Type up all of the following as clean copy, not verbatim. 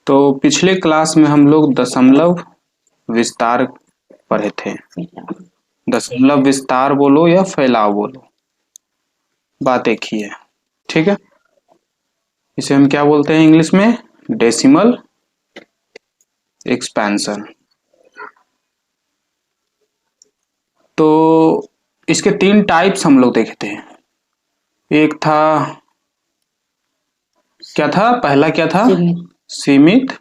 तो पिछले क्लास में हम लोग दशमलव विस्तार पढ़े थे। दशमलव विस्तार बोलो या फैलाव बोलो, बात एक ही है। ठीक है, इसे हम क्या बोलते हैं इंग्लिश में? Decimal expansion. तो इसके तीन टाइप्स हम लोग देखे थे। एक था, क्या था पहला, क्या था? सीमित।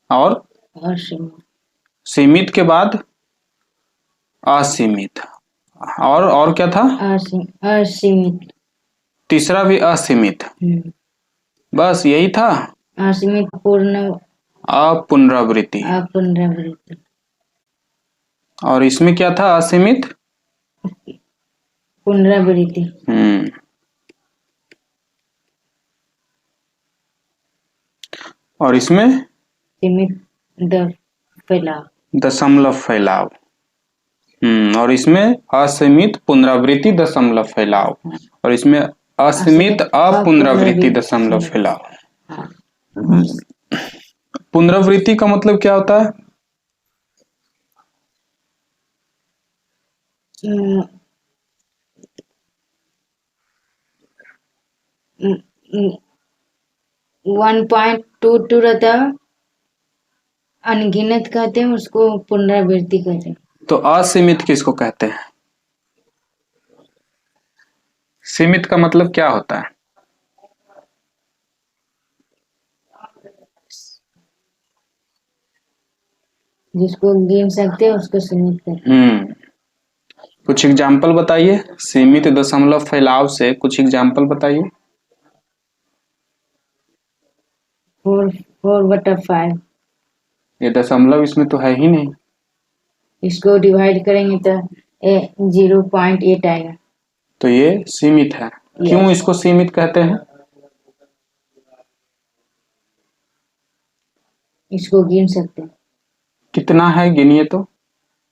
और सीमित के बाद असीमित। और क्या था? असीमित। तीसरा भी असीमित। बस यही था। असीमित पूर्ण अपुनरावृत्ति। पुनरावृत्ति। और इसमें क्या था? असीमित पुनरावृत्ति। और इसमें सीमित फैलाव, दशमलव फैलाव। और इसमें असीमित पुनरावृत्ति दशमलव फैलाव। और इसमें असीमित अपुनरावृत्ति दशमलव फैलाव। पुनरावृत्ति का मतलब क्या होता है? हम्म, 1.22 रहता है, अनगिनत कहते हैं उसको, पुनरावृत्ति कहते हैं। तो असीमित किसको कहते हैं? सीमित का मतलब क्या होता है? जिसको गिन सकते हैं उसको सीमित कहते हैं। कुछ एग्जाम्पल बताइए सीमित दशमलव फैलाव से, कुछ एग्जाम्पल बताइए। 4/5। ये दशमलव इसमें तो है ही नहीं। इसको डिवाइड करेंगे तो 0.8 आएगा। तो ये सीमित है। क्यों इसको सीमित कहते हैं? इसको गिन सकते हैं। कितना है गिनिए तो?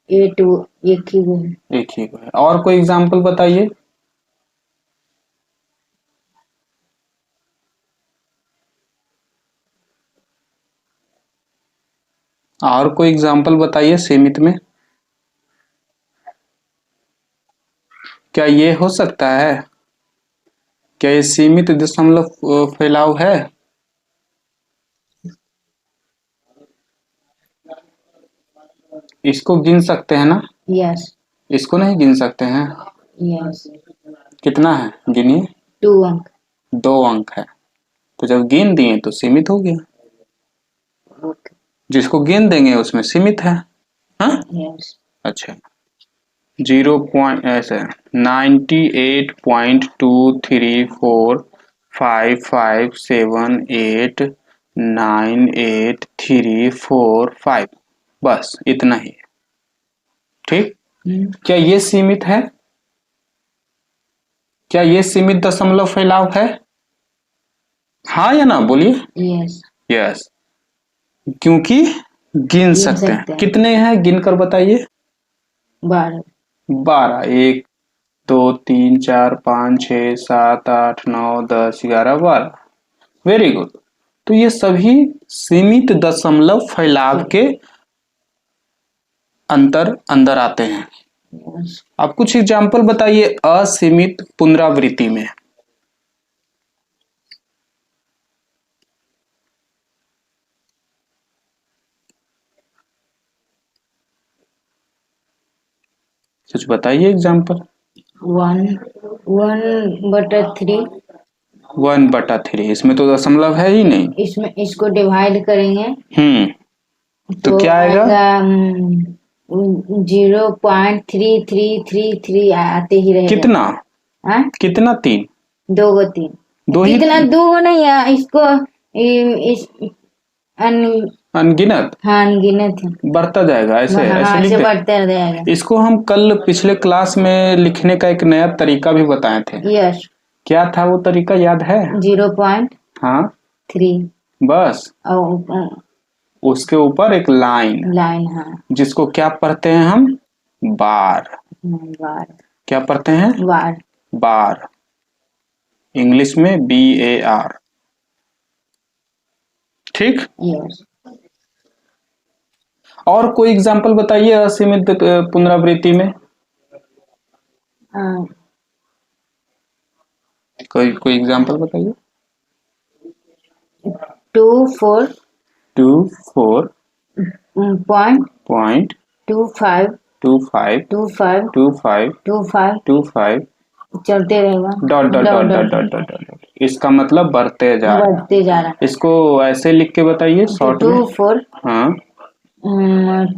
8, एक ही वो है। एक ही है। और कोई एग्जाम्पल बताइए। और कोई एग्जाम्पल बताइए सीमित में। क्या ये हो सकता है? क्या ये सीमित दशमलव फैलाव है? इसको गिन सकते हैं ना? यस। इसको नहीं गिन सकते हैं? यस। कितना है गिनिए। 2 अंक। 2 अंक है। तो जब गिन दिए तो सीमित हो गया। जिसको गिन देंगे उसमें सीमित है। हाँ? यस। अच्छा, 98.234557898345, बस इतना ही। ठीक। क्या ये सीमित है? क्या ये सीमित दशमलव फैलाव है? हाँ या ना बोलिए। यस। यस, क्योंकि गिन सकते हैं। कितने हैं गिनकर बताइए। 12। 12। 1 2 3 4 5 6 7 8 9 10 11 12। Very good. तो ये सभी सीमित दशमलव फैलाव के अंदर आते हैं। आप कुछ एग्जाम्पल बताइए असीमित पुनरावृत्ति में। कुछ बताइए एग्जाम्पल। 1/3। 1/3, इसमें तो दशमलव है ही नहीं। इसमें इसको डिवाइड करेंगे तो क्या आएगा? 0.3333 आते ही रहेगा। कितना? कितना? 3। 2 को 3। दो ही। कितना? 2 को नहीं है, इसको इस अनगिनत। हाँ, अनगिनत है। बढ़ता जाएगा ऐसे। हाँ, ऐसे बढ़ता जाएगा। इसको हम कल पिछले क्लास में लिखने का एक नया तरीका भी बताए थे। यस। क्या था वो तरीका, याद है? 0.3 बस उसके ऊपर एक लाइन। हाँ। जिसको क्या पढ़ते हैं हम? बार। क्या पढ़ते हैं? बार। इंग्लिश में BAR। ठीक। यस। और कोई एग्जांपल बताइए असीमित पुनरावृत्ति में। कोई कोई एग्जांपल बताइए। 2 4 2 4 पॉइंट पॉइंट 25 25 25 25 25 25 चलते रहेगा। Dot dot dot dot dot dot dot. इसका मतलब बढ़ते जा रहा है। बढ़ते जा रहा है। इसको ऐसे लिख के बताइए शॉर्ट 2 में। 4 हाँ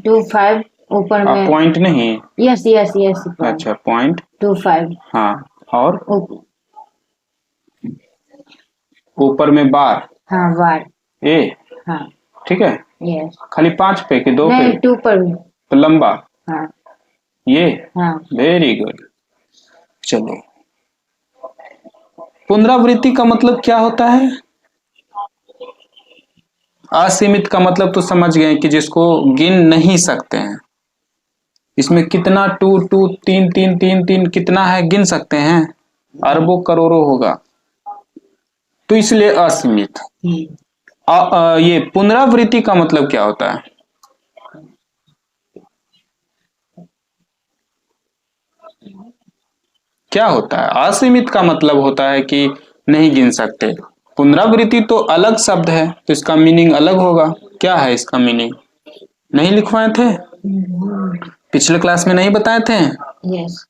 2 5 ऊपर में। पॉइंट नहीं। Yes yes yes. अच्छा पॉइंट 2 5। हाँ और ऊपर में बार। हाँ बार। ए हाँ ठीक है। यस। खाली 5 पे कि 2 पे? नहीं 2 पर भी। तो लंबा हाँ ये। हाँ वेरी गुड। चलो पुनरावृत्ति का मतलब क्या होता है? असीमित का मतलब तो समझ गए कि जिसको गिन नहीं सकते हैं। इसमें कितना 2 2 3 3 3 3 कितना है गिन सकते हैं? अरबों करोड़ों होगा, तो इसलिए असीमित। ये पुनरावृत्ति का मतलब क्या होता है? क्या होता है? असीमित का मतलब होता है कि नहीं गिन सकते। पुनरावृत्ति तो अलग शब्द है, तो इसका मीनिंग अलग होगा। क्या है इसका मीनिंग? नहीं लिखवाए थे पिछले क्लास में? नहीं बताए थे? यस।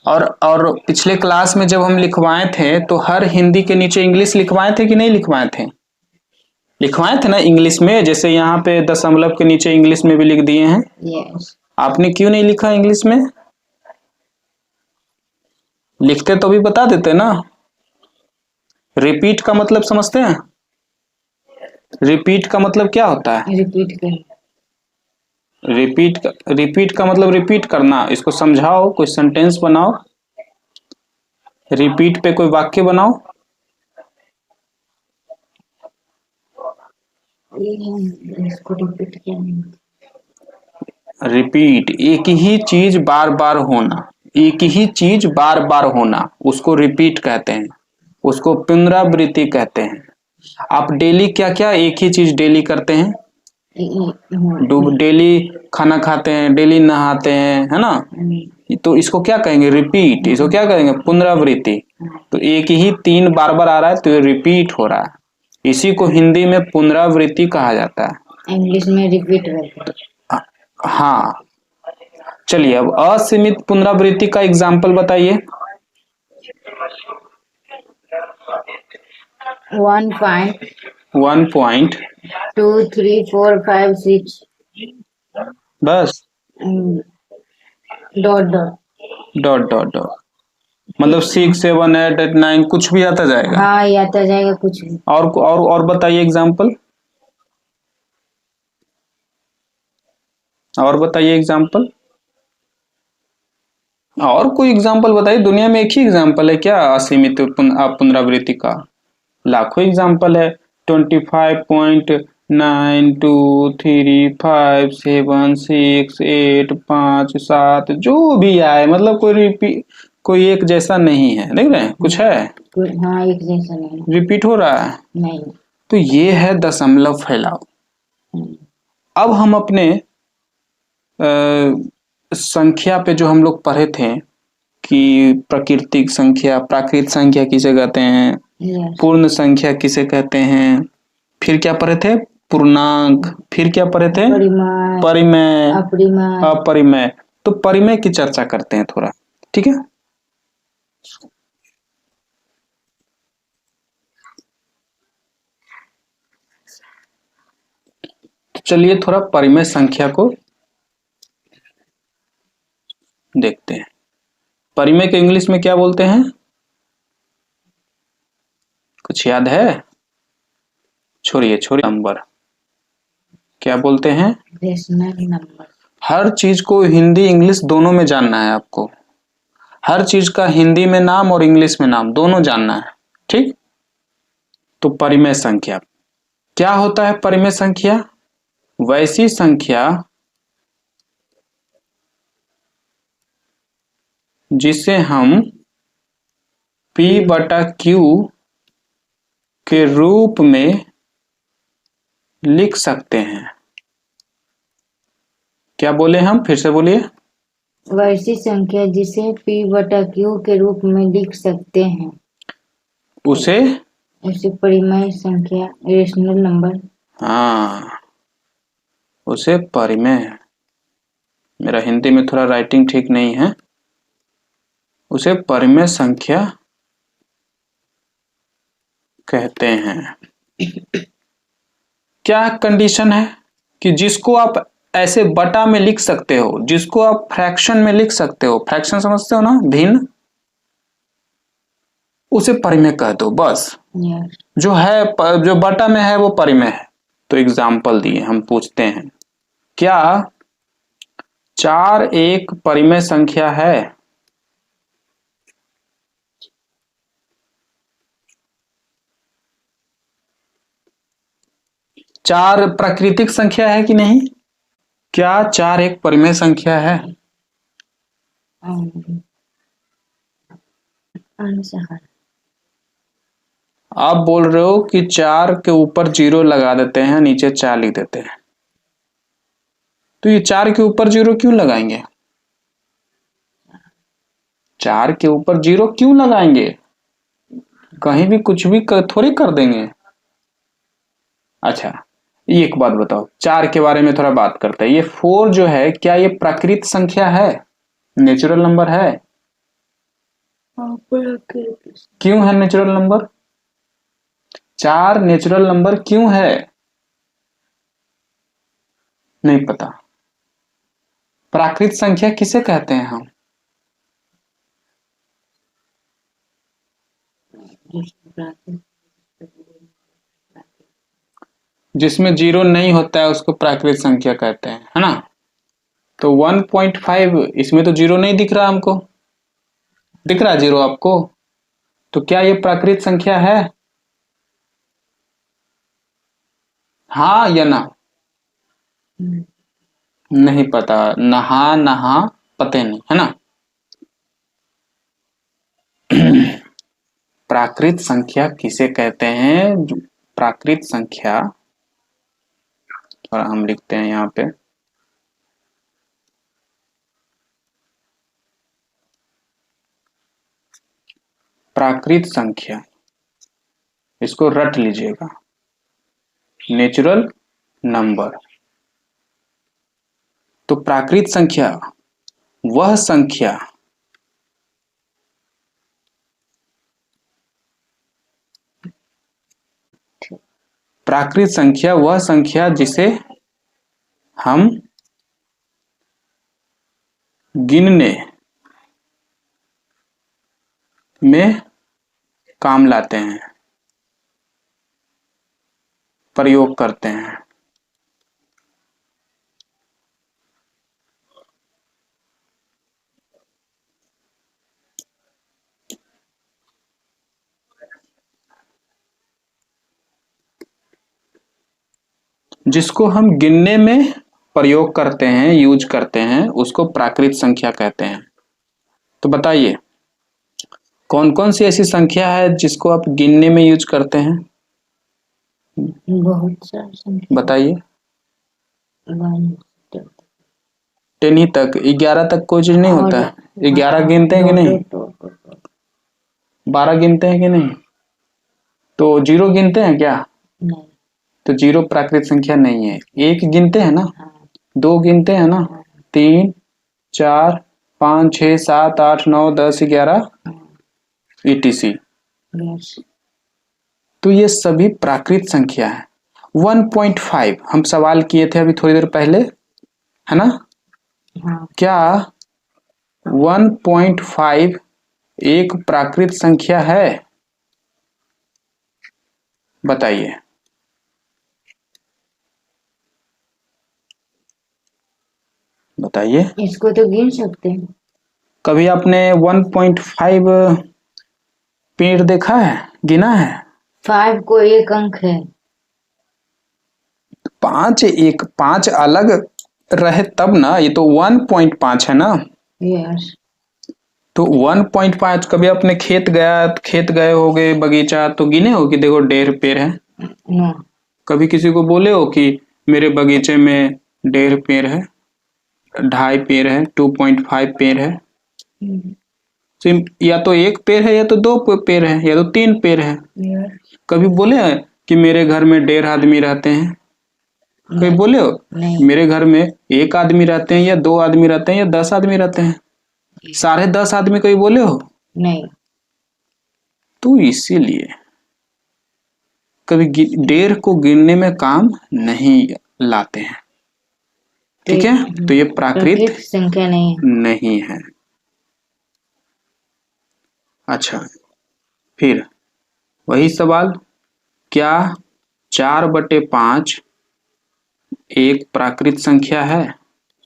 और पिछले क्लास में जब हम लिखवाए थे तो हर हिंदी के नीचे इंग्लिश लिखवाए थे कि नहीं लिखवाए थे? लिखवाए थे ना इंग्लिश में। जैसे यहाँ पे दशमलव के नीचे इंग्लिश में भी लिख दिए हैं। यस। आपने क्यों नहीं लिखा इंग्लिश में? लिखते तो भी बता देते ना। रिपीट का मतलब समझते हैं? रिपीट का मतलब क्या होता है? रिपीट कर। रिपीट का मतलब रिपीट करना। इसको समझाओ, कोई सेंटेंस बनाओ। रिपीट पे कोई वाक्य बनाओ। इसको रिपीट किया नहीं। रिपीट एक ही चीज बार बार होना। एक ही चीज बार बार होना उसको रिपीट कहते हैं, उसको पुनरावृत्ति कहते हैं। आप डेली क्या क्या एक ही चीज डेली करते हैं? डेली खाना खाते हैं, डेली नहाते हैं, है ना? तो इसको क्या कहेंगे? रिपीट। इसको क्या कहेंगे? पुनरावृत्ति। तो एक ही 3 बार बार आ रहा है तो ये रिपीट हो रहा है। इसी को हिंदी में पुनरावृत्ति कहा जाता है। इंग्लिश में रिपीट करते हैं। हाँ चलिए अब असीमित पुनरावृत्ति का एग्जाम्पल बताइए। 1 पॉइंट 2 3 4 5 6 बस dot dot dot dot dot मतलब 6 7 8 8 9 कुछ भी आता जाएगा। हाँ ये आता जाएगा कुछ भी। और बताइए एग्जाम्पल। और बताइए एग्जाम्पल। और कोई एग्जाम्पल बताइए। दुनिया में एक ही एग्जाम्पल है क्या असीमित पुनरावृत्ति का? लाखों एग्जाम्पल है। 25.9235768 जो भी आए, मतलब कोई एक जैसा नहीं है। देख रहे हैं कुछ है हाँ एक जैसा नहीं। रिपीट हो रहा है। नहीं। तो ये है दशमलव फैलाव। अब हम अपने संख्या पे जो हम लोग पढ़े थे कि प्राकृतिक संख्या, प्राकृत संख्या किसे कहते हैं, पूर्ण संख्या किसे कहते हैं, फिर क्या पढ़े थे? पूर्णांक। फिर क्या पढ़े थे? परिमेय, अपरिमेय। तो परिमेय की चर्चा करते हैं थोड़ा, ठीक है? तो चलिए थोड़ा परिमेय संख्या को देखते हैं। परिमेय के इंग्लिश में क्या बोलते हैं? कुछ याद है? छोड़िए नंबर। क्या बोलते हैं? Rational number. हर चीज को हिंदी इंग्लिश दोनों में जानना है आपको। हर चीज का हिंदी में नाम और इंग्लिश में नाम दोनों जानना है, ठीक? तो परिमेय संख्या क्या होता है? परिमेय संख्या वैसी संख्या जिसे हम P/Q के रूप में लिख सकते हैं। क्या बोले हम, फिर से बोलिए। वैसी संख्या जिसे p/q के रूप में लिख सकते हैं उसे उसे परिमेय संख्या रेशनल नंबर। हाँ, उसे परिमेय, मेरा हिंदी में थोड़ा राइटिंग ठीक नहीं है, उसे परिमेय संख्या कहते हैं। क्या कंडीशन है कि जिसको आप ऐसे बटा में लिख सकते हो, जिसको आप फ्रैक्शन में लिख सकते हो, फ्रैक्शन समझते हो ना, भिन्न, उसे परिमेय कह दो बस। यस। जो है, जो बटा में है वो परिमेय है। तो एग्जाम्पल दिए, हम पूछते हैं क्या 4 एक परिमेय संख्या है? चार प्राकृतिक संख्या है कि नहीं? क्या 4 एक परिमेय संख्या है? अनुसार आप बोल रहे हो कि 4 के ऊपर 0 लगा देते हैं, नीचे 4 लिख देते हैं, तो ये 4 के ऊपर 0 क्यों लगाएंगे? 4 के ऊपर 0 क्यों लगाएंगे? कहीं भी कुछ भी थोड़ी कर देंगे। अच्छा, एक बात बताओ, 4 के बारे में थोड़ा बात करते हैं। ये 4 जो है, क्या ये प्राकृत संख्या है, नेचुरल नंबर है? क्यों है नेचुरल नंबर? 4 नेचुरल नंबर क्यों है? नहीं पता। प्राकृत संख्या किसे कहते हैं हम? जिसमें 0 नहीं होता है उसको प्राकृत संख्या कहते हैं, है ना? तो 1.5, इसमें तो 0 नहीं दिख रहा हमको, दिख रहा 0 आपको? तो क्या ये प्राकृत संख्या है? हाँ या ना? नहीं पता, नहा नहा पते नहीं, है ना? प्राकृत संख्या किसे कहते हैं? प्राकृत संख्या, और हम लिखते हैं यहाँ पे, प्राकृत संख्या, इसको रट लीजिएगा, नेचुरल नंबर। तो प्राकृत संख्या वह संख्या प्राकृत संख्या वह संख्या जिसे हम गिनने में काम लाते हैं, प्रयोग करते हैं। जिसको हम गिनने में प्रयोग करते हैं, यूज करते हैं, उसको प्राकृत संख्या कहते हैं। तो बताइए कौन कौन सी ऐसी संख्या है जिसको आप गिनने में यूज करते हैं? बहुत सारी संख्या। बताइए। 1 10 ही तक, 11 तक कोई चीज नहीं होता है। 11 गिनते हैं कि नहीं? 12 गिनते हैं कि नहीं? तो 0 गिनते हैं क्या? नहीं। तो 0 प्राकृत संख्या नहीं है। 1 गिनते हैं ना? 2 गिनते हैं ना? 3 4 5 6 7 8 9 10 11 etc। तो ये सभी प्राकृत संख्या है। 1.5 हम सवाल किए थे अभी थोड़ी देर पहले, है ना? हाँ। क्या 1.5 एक प्राकृत संख्या है? बताइए। बताइए। इसको तो गिन सकते हैं। कभी आपने 1.5 पेड़ देखा है, गिना है? 5 को एक अंक है। 5 अलग रहे तब ना, ये तो 1.5 है ना। यस। तो 1.5 कभी अपने खेत गए होगे बगीचा, तो गिने हो कि देखो 1.5 पेड़ है? नो। कभी किसी को बोले हो कि मेरे बगीचे में 1.5 पेड़ है, 2.5 पेड़ है, 2.5 पेड़ है? तो या तो 1 पेड़ है, या तो 2 पेड़ है, या तो 3 पेड़ है। कभी बोले हैं कि मेरे घर में 1.5 आदमी रहते हैं? कभी बोले हो नहीं। मेरे घर में 1 आदमी रहते हैं, या 2 आदमी रहते हैं, या 10 आदमी रहते हैं? 10.5 आदमी कभी बोले हो? नहीं। तो इसीलिए कभी 1.5 को गिनने में काम नहीं लाते हैं। ठीक है, तो ये प्राकृत संख्या नहीं है। अच्छा, फिर वही सवाल, क्या 4/5 एक प्राकृत संख्या है?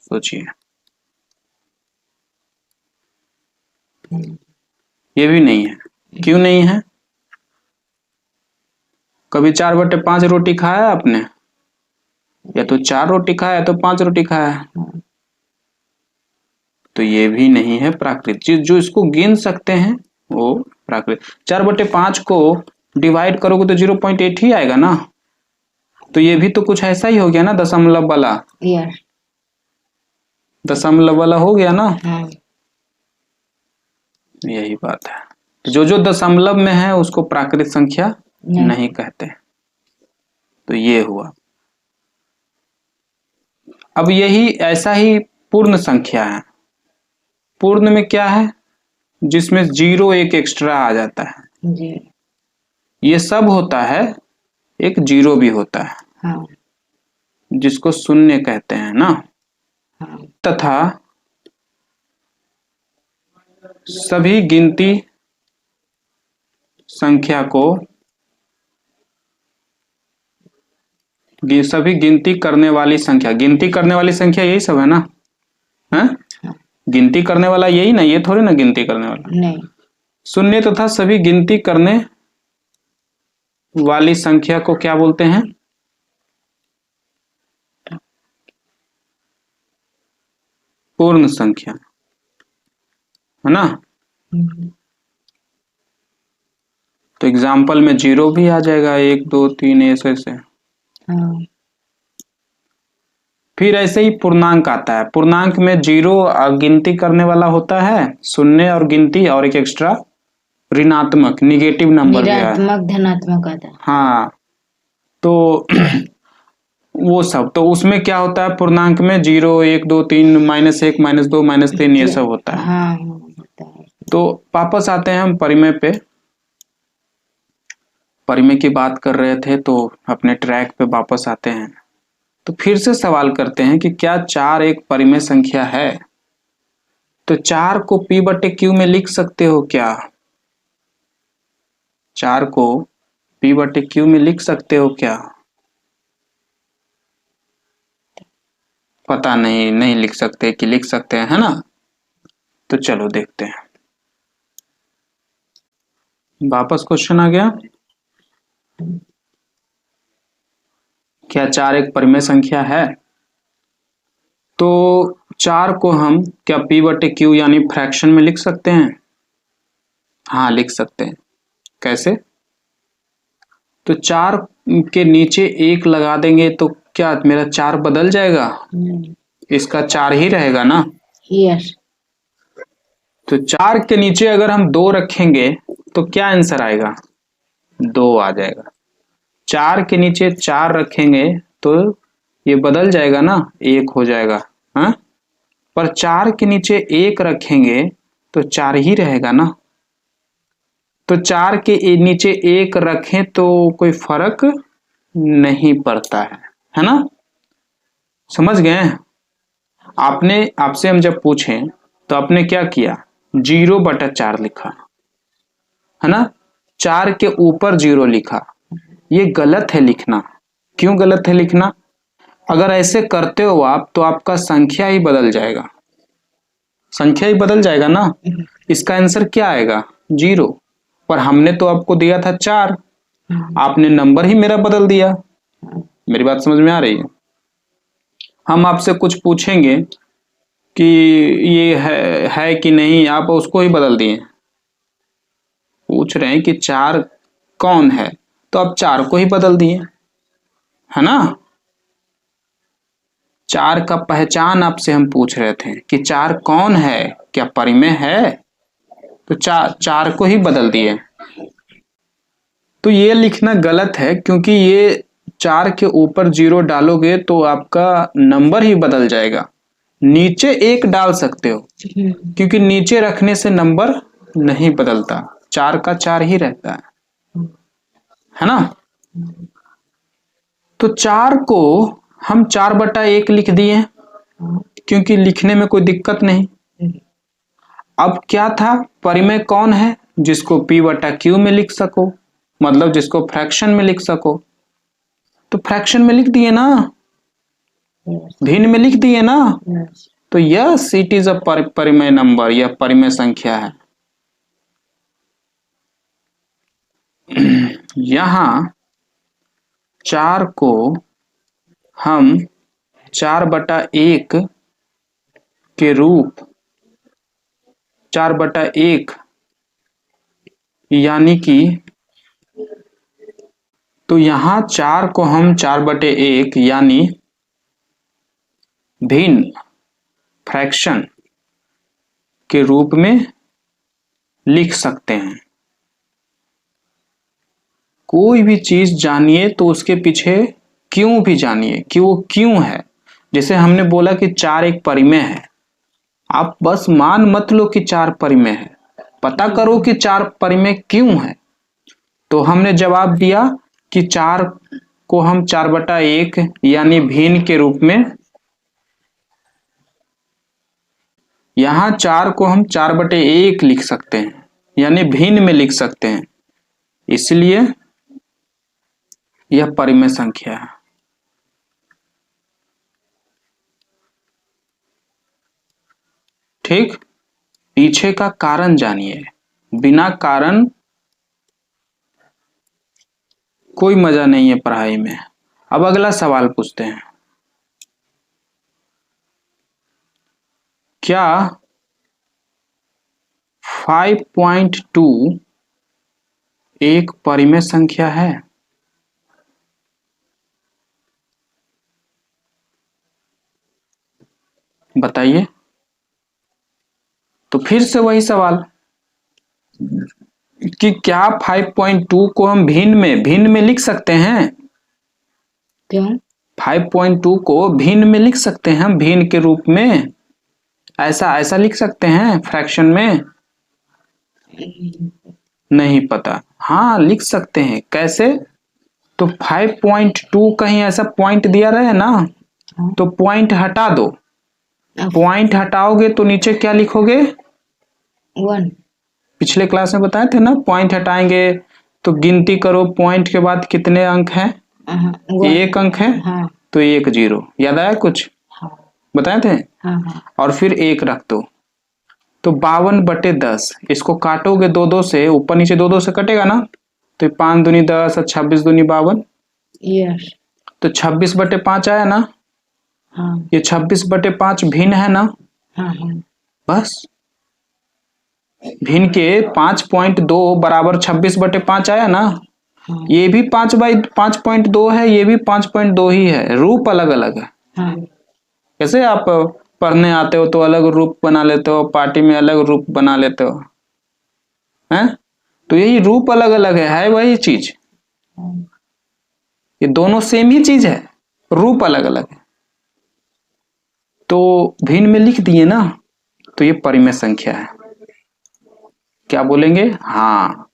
सोचिए। ये भी नहीं है। क्यों नहीं है? कभी 4/5 रोटी खाया है आपने? या तो 4 रोटी खाया, या तो 5 रोटी खाया है। तो ये भी नहीं है प्राकृत। जो इसको गिन सकते हैं वो प्राकृत। 4/5 को डिवाइड करोगे तो 0.8 ही आएगा ना। तो ये भी तो कुछ ऐसा ही हो गया ना, दशमलव वाला। दशमलव वाला हो गया ना। यही बात है। तो जो दशमलव में है उसको प्राकृत संख्या नहीं कहते। तो ये हुआ। अब यही ऐसा ही पूर्ण संख्या है। पूर्ण में क्या है? जिसमें 0 एक एक्स्ट्रा आ जाता है जी। ये सब होता है, एक 0 भी होता है। हाँ। जिसको शून्य कहते हैं ना। हाँ। तथा सभी गिनती संख्या को, सभी गिनती करने वाली संख्या, गिनती करने वाली संख्या यही सब है ना? है? गिनती करने वाला यही ना, ये थोड़ी ना गिनती करने वाला नहीं। शून्य तथा सभी गिनती करने वाली संख्या को क्या बोलते हैं? पूर्ण संख्या, है ना? तो एग्जाम्पल में 0 भी आ जाएगा, 1 2 3 ऐसे। हाँ। फिर ऐसे ही पूर्णांक आता है। पूर्णांक में 0 गिनती करने वाला होता है, शून्य और गिनती, और एक एक्स्ट्रा ऋणात्मक, निगेटिव नंबर भी है, धनात्मक आता है। हाँ। तो वो सब, तो उसमें क्या होता है? पूर्णांक में 0 1 2 3 -1 -2 -3 ये सब होता है। हाँ, होता है। तो वापस आते हैं हम परिमेय पे। परिमेय की बात कर रहे थे तो अपने ट्रैक पे वापस आते हैं। तो फिर से सवाल करते हैं कि क्या 4 एक परिमेय संख्या है? तो 4 को P/Q में लिख सकते हो क्या? 4 को P/Q में लिख सकते हो क्या? पता नहीं, नहीं लिख सकते कि लिख सकते हैं, है ना? तो चलो देखते हैं। वापस क्वेश्चन आ गया, क्या 4 एक परिमेय संख्या है? तो 4 को हम क्या P/Q यानी फ्रैक्शन में लिख सकते हैं? हाँ, लिख सकते हैं। कैसे? तो 4 के नीचे 1 लगा देंगे तो क्या मेरा 4 बदल जाएगा? इसका 4 ही रहेगा ना। यस। तो 4 के नीचे अगर हम 2 रखेंगे तो क्या आंसर आएगा? 2 आ जाएगा। 4 के नीचे 4 रखेंगे तो ये बदल जाएगा ना, 1 हो जाएगा। हाँ, पर 4 के नीचे 1 रखेंगे तो 4 ही रहेगा ना। तो 4 के नीचे 1 रखें तो कोई फर्क नहीं पड़ता है ना? समझ गए? आपसे हम जब पूछें तो आपने क्या किया? 0/4 लिखा, है ना? 4 के ऊपर 0 लिखा। ये गलत है लिखना। क्यों गलत है लिखना? अगर ऐसे करते हो आप तो आपका संख्या ही बदल जाएगा। संख्या ही बदल जाएगा ना। इसका आंसर क्या आएगा? 0। पर हमने तो आपको दिया था 4, आपने नंबर ही मेरा बदल दिया। मेरी बात समझ में आ रही है? हम आपसे कुछ पूछेंगे कि ये है कि नहीं, आप उसको ही बदल दिए। पूछ रहे हैं कि 4 कौन है, तो आप 4 को ही बदल दिए। है ना। 4 का पहचान आपसे हम पूछ रहे थे कि 4 कौन है, क्या परिमेय है, तो 4 को ही बदल दिए। तो ये लिखना गलत है, क्योंकि ये 4 के ऊपर 0 डालोगे तो आपका नंबर ही बदल जाएगा। नीचे 1 डाल सकते हो, क्योंकि नीचे रखने से नंबर नहीं बदलता, 4 का 4 ही रहता है ना। तो 4 को हम 4/1 लिख दिए, क्योंकि लिखने में कोई दिक्कत नहीं। अब क्या था, परिमेय कौन है, जिसको p/q में लिख सको, मतलब जिसको फ्रैक्शन में लिख सको। तो फ्रैक्शन में लिख दिए ना, भिन्न में लिख दिए ना। तो यस, इट इज अ परिमेय नंबर, यह परिमेय संख्या है। यहां 4 को हम 4/1 के रूप 4/1 यानी कि, तो यहां 4 को हम 4/1 यानी भिन्न फ्रैक्शन के रूप में लिख सकते हैं। कोई भी चीज जानिए तो उसके पीछे क्यों भी जानिए कि वो क्यों है। जैसे हमने बोला कि 4 एक परिमेय है, आप बस मान मत लो कि 4 परिमेय है, पता करो कि 4 परिमेय क्यों है। तो हमने जवाब दिया कि 4 को हम 4/1 यानी भिन्न के रूप में, यहां 4 को हम 4/1 लिख सकते हैं, यानी भिन्न में लिख सकते हैं, इसलिए यह परिमेय संख्या है। ठीक, पीछे का कारण जानिए, बिना कारण कोई मजा नहीं है पढ़ाई में। अब अगला सवाल पूछते हैं, क्या 5.2 एक परिमेय संख्या है? बताइए। तो फिर से वही सवाल कि क्या 5.2 को हम भिन्न में लिख सकते हैं? क्यों? 5.2 को भिन्न में लिख सकते हैं, हम भिन्न के रूप में ऐसा लिख सकते हैं फ्रैक्शन में? नहीं पता। हाँ, लिख सकते हैं। कैसे? तो 5.2 कहीं ऐसा पॉइंट दिया रहे ना, तो पॉइंट हटा दो। पॉइंट हटाओगे तो नीचे क्या लिखोगे? 1। पिछले क्लास में बताए थे ना, पॉइंट हटाएंगे तो गिनती करो, पॉइंट के बाद कितने अंक हैं? 1 अंक है। हाँ। तो 1 0, याद आया कुछ? हाँ। बताए थे। हाँ। और फिर 1 रख दो, तो 52/10। इसको काटोगे 2 से, ऊपर नीचे 2 से कटेगा ना, तो 5 दूनी 10 और 26 दूनी 52। यस। तो 26/5 आया ना। हाँ। ये 26/5 भिन्न है ना। हाँ। बस भिन्न के 5.2 बराबर 26/5 आया ना। हाँ। ये भी 5/5.2 है, ये भी 5.2 ही है, रूप अलग अलग है। हाँ। कैसे आप पढ़ने आते हो तो अलग रूप बना लेते हो, पार्टी में अलग रूप बना लेते हो, हैं? तो यही रूप अलग अलग है वही चीज। ये दोनों सेम ही चीज है, रूप अलग अलग है। तो भिन्न में लिख दिए ना, तो ये परिमेय संख्या है। क्या बोलेंगे? हाँ।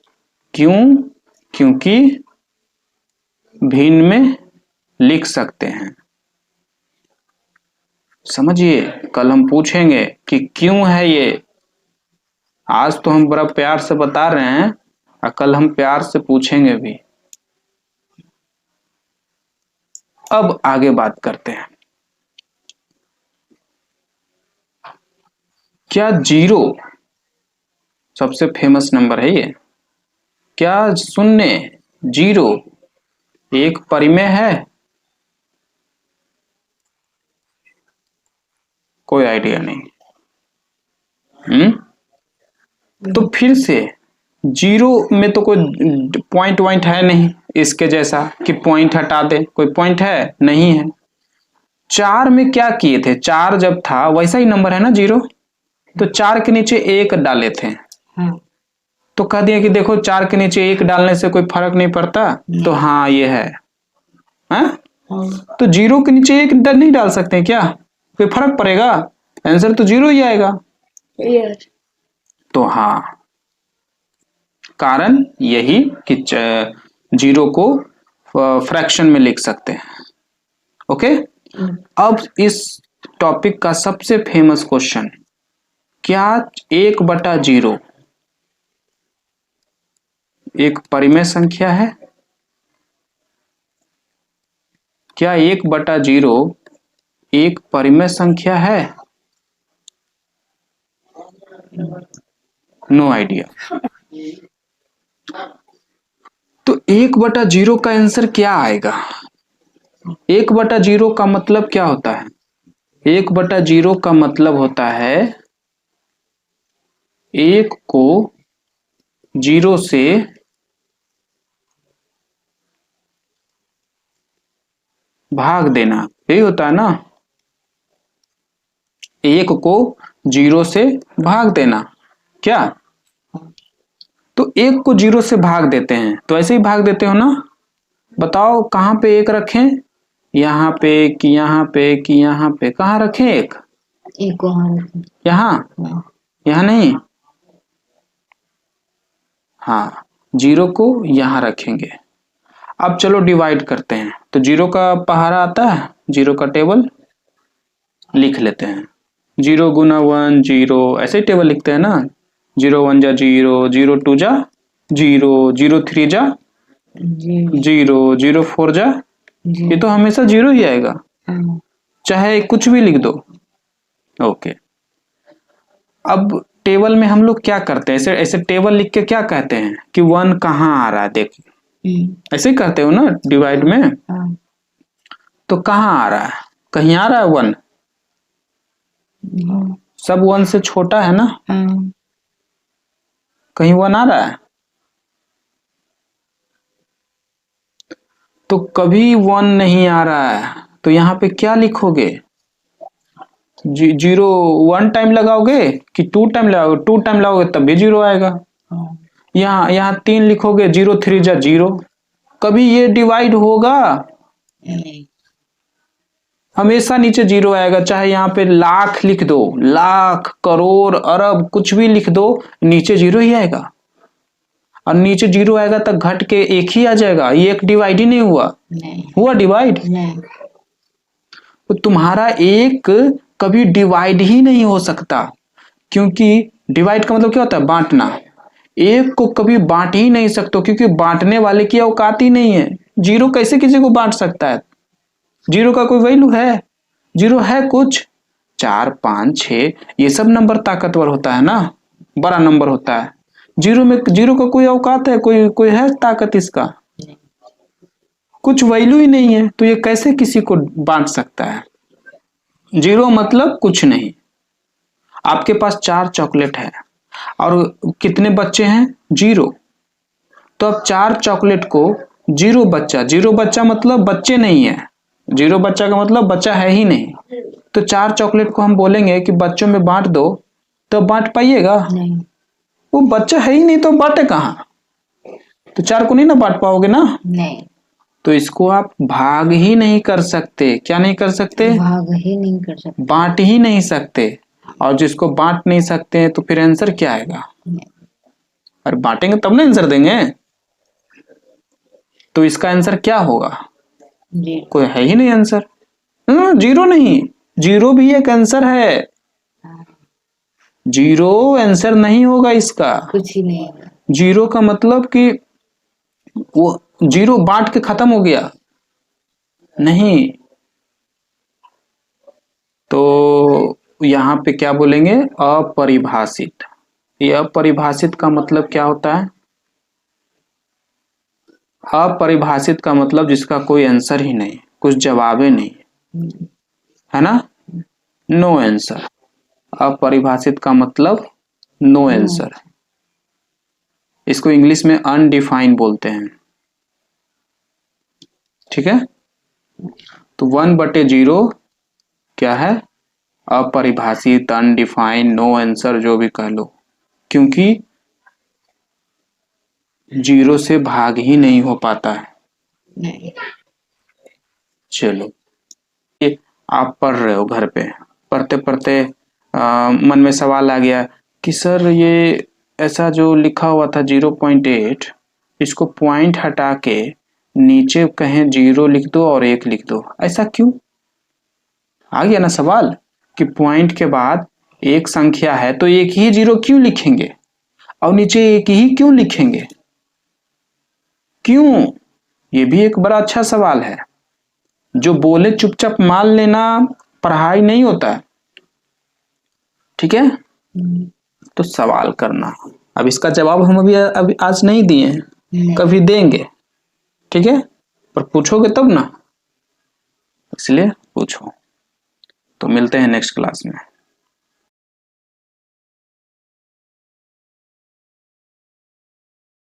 क्यों? क्योंकि भिन्न में लिख सकते हैं। समझिए, कल हम पूछेंगे कि क्यों है ये। आज तो हम बड़ा प्यार से बता रहे हैं, और कल हम प्यार से पूछेंगे भी। अब आगे बात करते हैं, क्या 0 सबसे फेमस नंबर है ये, क्या 0 एक परिमेय है? कोई आइडिया नहीं। तो फिर से 0 में तो कोई पॉइंट है नहीं, इसके जैसा कि पॉइंट हटा दे, कोई पॉइंट है नहीं है। 4 में क्या किए थे, 4 जब था वैसा ही नंबर है ना 0, तो 4 के नीचे 1 डाले थे। हाँ। तो कह दिया कि देखो 4 के नीचे 1 डालने से कोई फर्क नहीं पड़ता, तो हाँ ये है। हाँ? तो 0 के नीचे 1 नहीं डाल सकते क्या, कोई फर्क पड़ेगा, आंसर तो 0 ही आएगा। यस। तो हाँ, कारण यही कि 0 को फ्रैक्शन में लिख सकते हैं। ओके। अब इस टॉपिक का सबसे फेमस क्वेश्चन, क्या 1/0 एक परिमेय संख्या है? क्या 1/0 एक परिमेय संख्या है? No idea. तो 1/0 का आंसर क्या आएगा? 1/0 का मतलब क्या होता है? 1/0 का मतलब होता है 1 को 0 से भाग देना, यही होता है ना। 1 को 0 से भाग देना, क्या? तो 1 को 0 से भाग देते हैं, तो ऐसे ही भाग देते हो ना। बताओ कहाँ पे 1 रखें, यहाँ पे कि यहाँ पे कि यहाँ पे, कहाँ रखें 1? एक वहाँ रखें। यहाँ? यहाँ नहीं, हाँ 0 को यहाँ रखेंगे। अब चलो डिवाइड करते हैं, तो 0 का पहाड़ा आता है, 0 का टेबल लिख लेते हैं। 0 गुना 1 0, ऐसे ही टेबल लिखते हैं ना। 0 1 जा 0, 0 2 जा 0, 0 3 जा जी 0, 0 4 जा, जी। ये तो हमेशा 0 ही आएगा, हाँ। चाहे कुछ भी लिख दो। ओके। अब टेबल में हम लोग क्या करते हैं, ऐसे ऐसे टेबल लिख के क्या कहते हैं कि 1 कहाँ आ रहा है, देखो ऐसे ही करते हो ना डिवाइड में। हाँ। तो कहाँ आ रहा है, कहीं आ रहा है 1, हाँ। सब 1 से छोटा है ना, हाँ। कहीं 1 आ रहा है, तो कभी 1 नहीं आ रहा है, तो यहाँ पे क्या लिखोगे? 0 1 टाइम लगाओगे कि 2 टाइम लगाओगे? 2 टाइम लगाओगे तब भी 0 आएगा। हाँ। यहाँ यहाँ 3 लिखोगे, 0 3 जा 0, कभी ये डिवाइड होगा? नहीं। हमेशा नीचे 0 आएगा, चाहे यहाँ पे लाख लिख दो, लाख करोड़ अरब कुछ भी लिख दो, नीचे 0 ही आएगा। और नीचे 0 आएगा तब घट के 1 ही आ जाएगा, ये एक डिवाइड ही नहीं हुआ। नहीं। हुआ डिवाइड? नहीं। तो तुम्हारा 1 कभी डिवाइड ही नहीं हो सकता, क्योंकि डिवाइड का मतलब क्या होता है, बांटना। 1 को कभी बांट ही नहीं सकते, क्योंकि बांटने वाले की औकात ही नहीं है। 0 कैसे किसी को बांट सकता है? 0 का कोई वैल्यू है? 0 है कुछ? 4 5 6 ये सब नंबर ताकतवर होता है ना, बड़ा नंबर होता है। 0 में 0 का कोई औकात है, कोई कोई है ताकत इसका? कुछ वैल्यू ही नहीं है, तो ये कैसे किसी को बांट सकता है? 0 मतलब कुछ नहीं। आपके पास 4 चॉकलेट है और कितने बच्चे हैं? 0। तो अब 4 चॉकलेट को 0 बच्चा, 0 बच्चा मतलब बच्चे नहीं है, 0 बच्चा का मतलब बच्चा है ही नहीं। तो 4 चॉकलेट को हम बोलेंगे कि बच्चों में बांट दो, तो बांट पाइएगा? नहीं। वो बच्चा है ही नहीं, तो बांटे कहाँ? तो 4 को नहीं ना बांट पाओगे ना। नहीं। तो इसको आप भाग ही नहीं कर सकते। क्या नहीं कर सकते? भाग ही नहीं कर सकते। बांट ही नहीं सकते। और जिसको बांट नहीं सकते हैं तो फिर आंसर क्या आएगा? नहीं। और बांटेंगे तब ना आंसर देंगे। तो इसका आंसर क्या होगा? जी। कोई है ही नहीं आंसर। 0 नहीं, 0 भी एक आंसर है। 0 आंसर नहीं होगा इसका। कुछ ही नहीं। 0 का मतलब कि वो 0 बांट के खत्म हो गया नहीं। तो यहाँ पे क्या बोलेंगे? अपरिभाषित। ये अपरिभाषित का मतलब क्या होता है? अपरिभाषित का मतलब जिसका कोई आंसर ही नहीं, कुछ जवाब ही नहीं, है ना, नो आंसर। अपरिभाषित का मतलब नो आंसर। इसको इंग्लिश में अनडिफाइंड बोलते हैं। ठीक है, तो 1/0 क्या है, अपरिभाषित, अनडिफाइंड, नो आंसर, जो भी कह लो, क्योंकि 0 से भाग ही नहीं हो पाता है। नहीं। चलो, ये आप पढ़ रहे हो घर पे, पढ़ते पढ़ते मन में सवाल आ गया कि सर ये ऐसा जो लिखा हुआ था 0.8, इसको पॉइंट हटा के नीचे कहें 0 लिख दो और 1 लिख दो, ऐसा क्यों? आ गया ना सवाल कि पॉइंट के बाद एक संख्या है तो एक ही 0 क्यों लिखेंगे और नीचे एक ही क्यों लिखेंगे, क्यों? ये भी एक बड़ा अच्छा सवाल है। जो बोले चुपचाप मान लेना पढ़ाई नहीं होता है, ठीक है, तो सवाल करना। अब इसका जवाब हम अभी आज नहीं दिए हैं, कभी देंगे, ठीक है, पर पूछोगे तब ना, इसलिए पूछो। तो मिलते हैं नेक्स्ट क्लास में।